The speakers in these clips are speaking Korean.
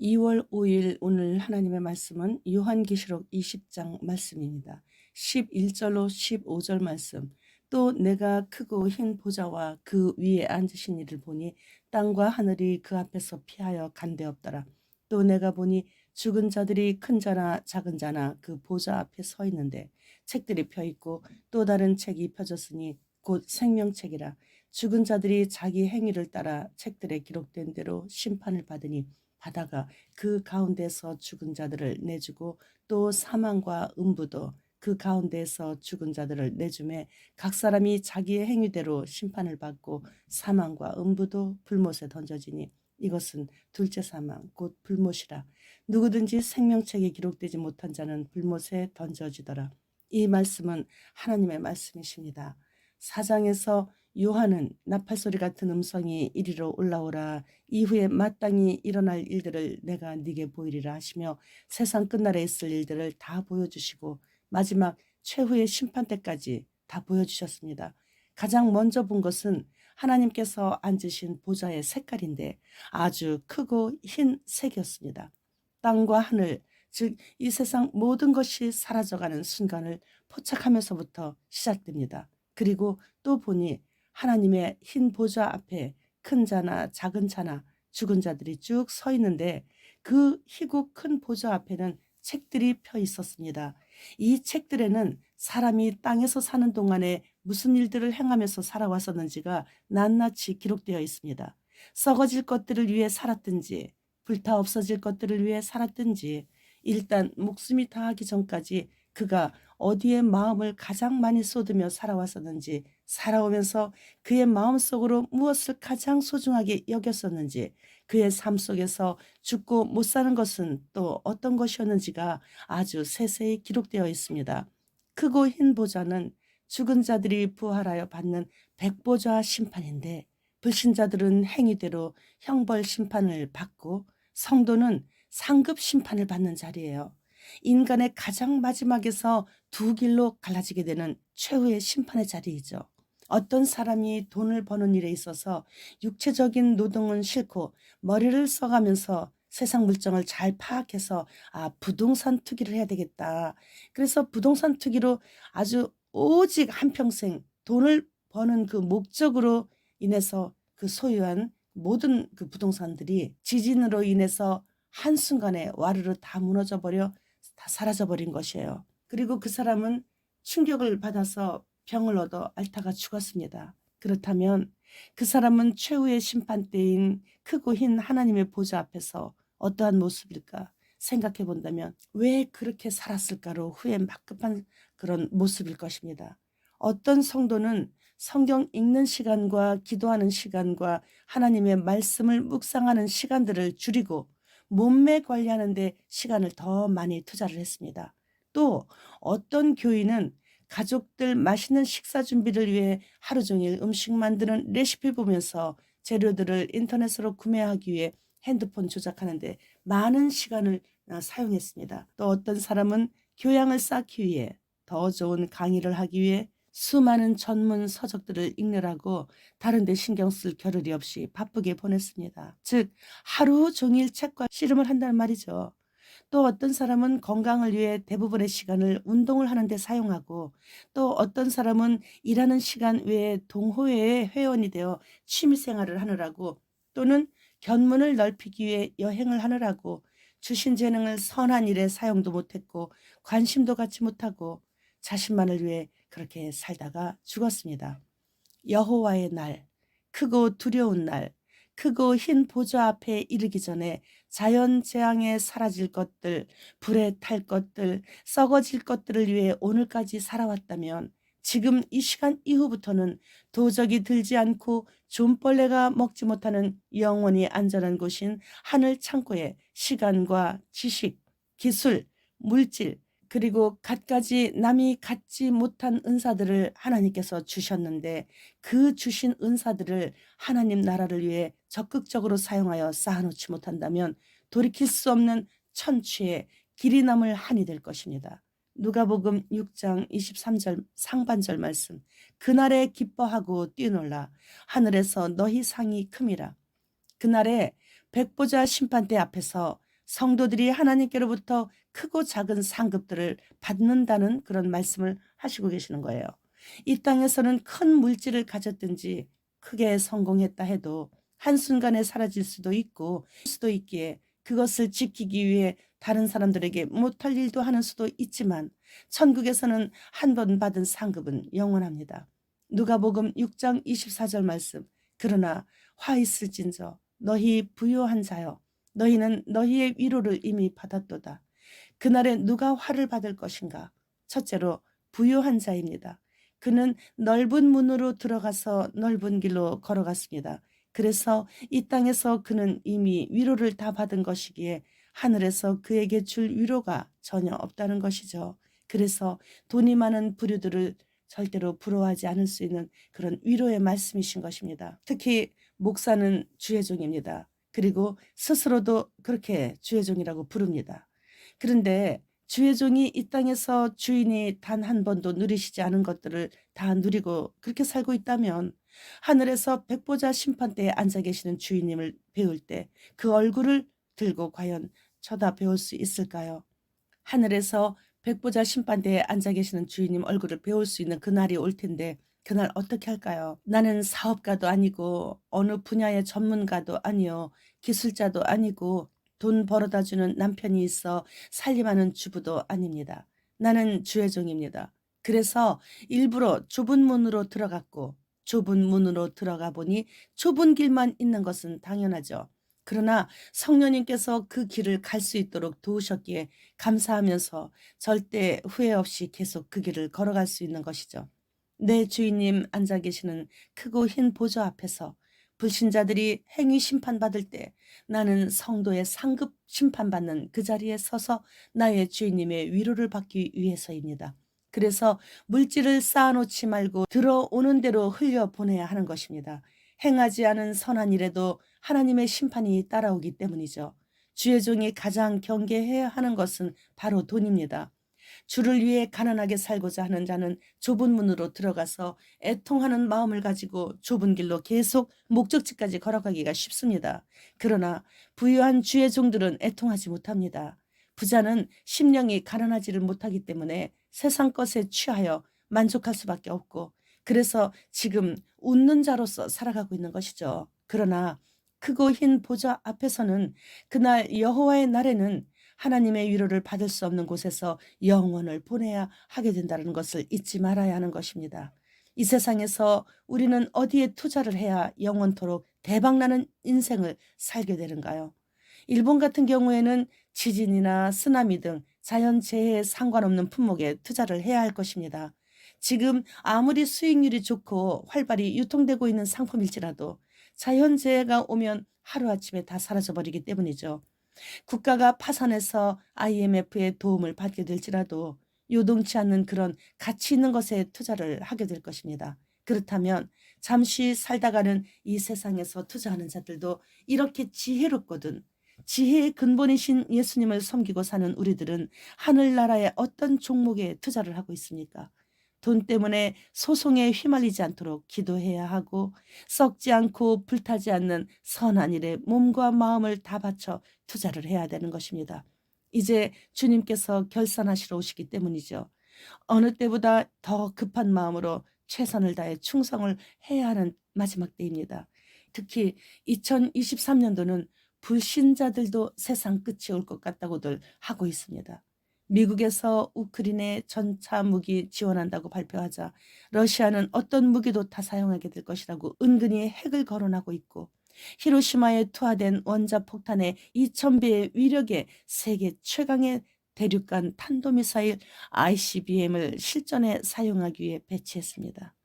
2월 5일 오늘 하나님의 말씀은 요한계시록 20장 말씀입니다. 11절로 15절 말씀. 또 내가 크고 흰 보좌와 그 위에 앉으신 이를 보니 땅과 하늘이 그 앞에서 피하여 간데없더라. 또 내가 보니 죽은 자들이 큰 자나 작은 자나 그 보좌 앞에 서 있는데 책들이 펴 있고 또 다른 책이 펴졌으니 곧 생명책이라. 죽은 자들이 자기 행위를 따라 책들에 기록된 대로 심판을 받으니 바다가 그 가운데서 죽은 자들을 내주고 또 사망과 음부도 그 가운데서 죽은 자들을 내주매 각 사람이 자기의 행위대로 심판을 받고 사망과 음부도 불못에 던져지니 이것은 둘째 사망 곧 불못이라. 누구든지 생명책에 기록되지 못한 자는 불못에 던져지더라. 이 말씀은 하나님의 말씀이십니다. 사장에서 요한은 나팔소리 같은 음성이 이리로 올라오라. 이후에 마땅히 일어날 일들을 내가 네게 보이리라 하시며 세상 끝날에 있을 일들을 다 보여주시고 마지막 최후의 심판 때까지 다 보여주셨습니다. 가장 먼저 본 것은 하나님께서 앉으신 보좌의 색깔인데 아주 크고 흰 색이었습니다. 땅과 하늘, 즉 이 세상 모든 것이 사라져가는 순간을 포착하면서부터 시작됩니다. 그리고 또 보니 하나님의 흰 보좌 앞에 큰 자나 작은 자나 죽은 자들이 쭉 서 있는데 그 희고 큰 보좌 앞에는 책들이 펴 있었습니다. 이 책들에는 사람이 땅에서 사는 동안에 무슨 일들을 행하면서 살아왔었는지가 낱낱이 기록되어 있습니다. 썩어질 것들을 위해 살았든지 불타 없어질 것들을 위해 살았든지 일단 목숨이 다하기 전까지 그가 어디에 마음을 가장 많이 쏟으며 살아왔었는지, 살아오면서 그의 마음속으로 무엇을 가장 소중하게 여겼었는지, 그의 삶 속에서 죽고 못 사는 것은 또 어떤 것이었는지가 아주 세세히 기록되어 있습니다. 크고 흰 보좌는 죽은 자들이 부활하여 받는 백보좌 심판인데 불신자들은 행위대로 형벌 심판을 받고 성도는 상급 심판을 받는 자리예요. 인간의 가장 마지막에서 두 길로 갈라지게 되는 최후의 심판의 자리이죠. 어떤 사람이 돈을 버는 일에 있어서 육체적인 노동은 싫고 머리를 써가면서 세상 물정을 잘 파악해서 부동산 투기를 해야 되겠다. 그래서 부동산 투기로 아주 오직 한평생 돈을 버는 그 목적으로 인해서 그 소유한 모든 그 부동산들이 지진으로 인해서 한순간에 와르르 다 무너져 버려 다 사라져 버린 것이에요. 그리고 그 사람은 충격을 받아서 병을 얻어 앓다가 죽었습니다. 그렇다면 그 사람은 최후의 심판 때인 크고 흰 하나님의 보좌 앞에서 어떠한 모습일까 생각해 본다면 왜 그렇게 살았을까로 후회 막급한 그런 모습일 것입니다. 어떤 성도는 성경 읽는 시간과 기도하는 시간과 하나님의 말씀을 묵상하는 시간들을 줄이고 몸매 관리하는 데 시간을 더 많이 투자를 했습니다. 또 어떤 교인은 가족들 맛있는 식사 준비를 위해 하루 종일 음식 만드는 레시피 보면서 재료들을 인터넷으로 구매하기 위해 핸드폰 조작하는데 많은 시간을 사용했습니다. 또 어떤 사람은 교양을 쌓기 위해 더 좋은 강의를 하기 위해 수많은 전문 서적들을 읽느라고 다른 데 신경 쓸 겨를이 없이 바쁘게 보냈습니다. 즉 하루 종일 책과 씨름을 한다는 말이죠. 또 어떤 사람은 건강을 위해 대부분의 시간을 운동을 하는 데 사용하고 또 어떤 사람은 일하는 시간 외에 동호회의 회원이 되어 취미생활을 하느라고 또는 견문을 넓히기 위해 여행을 하느라고 주신 재능을 선한 일에 사용도 못했고 관심도 갖지 못하고 자신만을 위해 그렇게 살다가 죽었습니다. 여호와의 날, 크고 두려운 날, 크고 흰 보좌 앞에 이르기 전에 자연 재앙에 사라질 것들, 불에 탈 것들, 썩어질 것들을 위해 오늘까지 살아왔다면 지금 이 시간 이후부터는 도적이 들지 않고 좀벌레가 먹지 못하는 영원히 안전한 곳인 하늘 창고에 시간과 지식, 기술, 물질, 그리고 갖가지 남이 갖지 못한 은사들을 하나님께서 주셨는데 그 주신 은사들을 하나님 나라를 위해 적극적으로 사용하여 쌓아놓지 못한다면 돌이킬 수 없는 천추의 길이 남을 한이 될 것입니다. 누가복음 6장 23절 상반절 말씀. 그날에 기뻐하고 뛰놀라 하늘에서 너희 상이 큼이라. 그날에 백보자 심판대 앞에서 성도들이 하나님께로부터 크고 작은 상급들을 받는다는 그런 말씀을 하시고 계시는 거예요. 이 땅에서는 큰 물질을 가졌든지 크게 성공했다 해도 한순간에 사라질 수도 있고 수도 있기에 그것을 지키기 위해 다른 사람들에게 못할 일도 하는 수도 있지만 천국에서는 한 번 받은 상급은 영원합니다. 누가복음 6장 24절 말씀. 그러나 화 있을진저 너희 부요한 자여 너희는 너희의 위로를 이미 받았도다. 그날에 누가 화를 받을 것인가? 첫째로 부요한 자입니다. 그는 넓은 문으로 들어가서 넓은 길로 걸어갔습니다. 그래서 이 땅에서 그는 이미 위로를 다 받은 것이기에 하늘에서 그에게 줄 위로가 전혀 없다는 것이죠. 그래서 돈이 많은 부류들을 절대로 부러워하지 않을 수 있는 그런 위로의 말씀이신 것입니다. 특히 목사는 주의 종입니다. 그리고 스스로도 그렇게 주의 종이라고 부릅니다. 그런데 주의 종이 이 땅에서 주인이 단 한 번도 누리시지 않은 것들을 다 누리고 그렇게 살고 있다면 하늘에서 백보자 심판대에 앉아 계시는 주인님을 배울 때 그 얼굴을 들고 과연 쳐다 배울 수 있을까요? 하늘에서 백보자 심판대에 앉아 계시는 주인님 얼굴을 배울 수 있는 그날이 올 텐데 그날 어떻게 할까요? 나는 사업가도 아니고 어느 분야의 전문가도 아니요 기술자도 아니고 돈 벌어다 주는 남편이 있어 살림하는 주부도 아닙니다. 나는 주의 종입니다. 그래서 일부러 좁은 문으로 들어갔고 좁은 문으로 들어가 보니 좁은 길만 있는 것은 당연하죠. 그러나 성령님께서 그 길을 갈 수 있도록 도우셨기에 감사하면서 절대 후회 없이 계속 그 길을 걸어갈 수 있는 것이죠. 내 주인님 앉아 계시는 크고 흰 보좌 앞에서 불신자들이 행위 심판받을 때 나는 성도의 상급 심판받는 그 자리에 서서 나의 주인님의 위로를 받기 위해서입니다. 그래서 물질을 쌓아놓지 말고 들어오는 대로 흘려보내야 하는 것입니다. 행하지 않은 선한 일에도 하나님의 심판이 따라오기 때문이죠. 주의 종이 가장 경계해야 하는 것은 바로 돈입니다. 주를 위해 가난하게 살고자 하는 자는 좁은 문으로 들어가서 애통하는 마음을 가지고 좁은 길로 계속 목적지까지 걸어가기가 쉽습니다. 그러나 부유한 주의 종들은 애통하지 못합니다. 부자는 심령이 가난하지를 못하기 때문에 세상 것에 취하여 만족할 수밖에 없고 그래서 지금 웃는 자로서 살아가고 있는 것이죠. 그러나 크고 흰 보좌 앞에서는 그날 여호와의 날에는 하나님의 위로를 받을 수 없는 곳에서 영혼을 보내야 하게 된다는 것을 잊지 말아야 하는 것입니다. 이 세상에서 우리는 어디에 투자를 해야 영원토록 대박나는 인생을 살게 되는가요? 일본 같은 경우에는 지진이나 쓰나미 등 자연재해에 상관없는 품목에 투자를 해야 할 것입니다. 지금 아무리 수익률이 좋고 활발히 유통되고 있는 상품일지라도 자연재해가 오면 하루아침에 다 사라져버리기 때문이죠. 국가가 파산해서 IMF의 도움을 받게 될지라도 요동치 않는 그런 가치 있는 것에 투자를 하게 될 것입니다. 그렇다면 잠시 살다가는 이 세상에서 투자하는 자들도 이렇게 지혜롭거든. 지혜의 근본이신 예수님을 섬기고 사는 우리들은 하늘나라의 어떤 종목에 투자를 하고 있습니까? 돈 때문에 소송에 휘말리지 않도록 기도해야 하고 썩지 않고 불타지 않는 선한 일에 몸과 마음을 다 바쳐 투자를 해야 되는 것입니다. 이제 주님께서 결산하시러 오시기 때문이죠. 어느 때보다 더 급한 마음으로 최선을 다해 충성을 해야 하는 마지막 때입니다. 특히 2023년도는 불신자들도 세상 끝이 올 것 같다고들 하고 있습니다. 미국에서 우크라이나에 전차 무기 지원한다고 발표하자 러시아는 어떤 무기도 다 사용하게 될 것이라고 은근히 핵을 거론하고 있고 히로시마에 투하된 원자폭탄의 2000배의 위력의 세계 최강의 대륙간 탄도미사일 ICBM을 실전에 사용하기 위해 배치했습니다.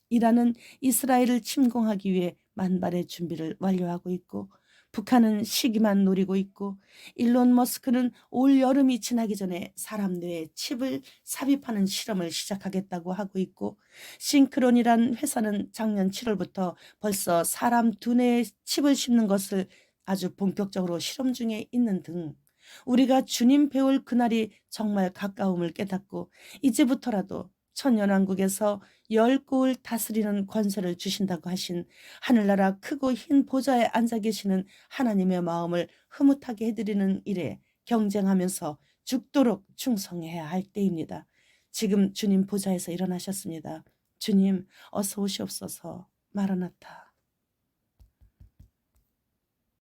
이란은 이스라엘을 침공하기 위해 만발의 준비를 완료하고 있고 북한은 시기만 노리고 있고 일론 머스크는 올 여름이 지나기 전에 사람 뇌에 칩을 삽입하는 실험을 시작하겠다고 하고 있고 싱크론이란 회사는 작년 7월부터 벌써 사람 두뇌에 칩을 심는 것을 아주 본격적으로 실험 중에 있는 등 우리가 주님 배울 그날이 정말 가까움을 깨닫고 이제부터라도 천년왕국에서 열 국을 다스리는 권세를 주신다고 하신 하늘나라 크고 흰 보좌에 앉아 계시는 하나님의 마음을 흐뭇하게 해드리는 일에 경쟁하면서 죽도록 충성해야 할 때입니다. 지금 주님 보좌에서 일어나셨습니다. 주님 어서 오시옵소서. 마라나타.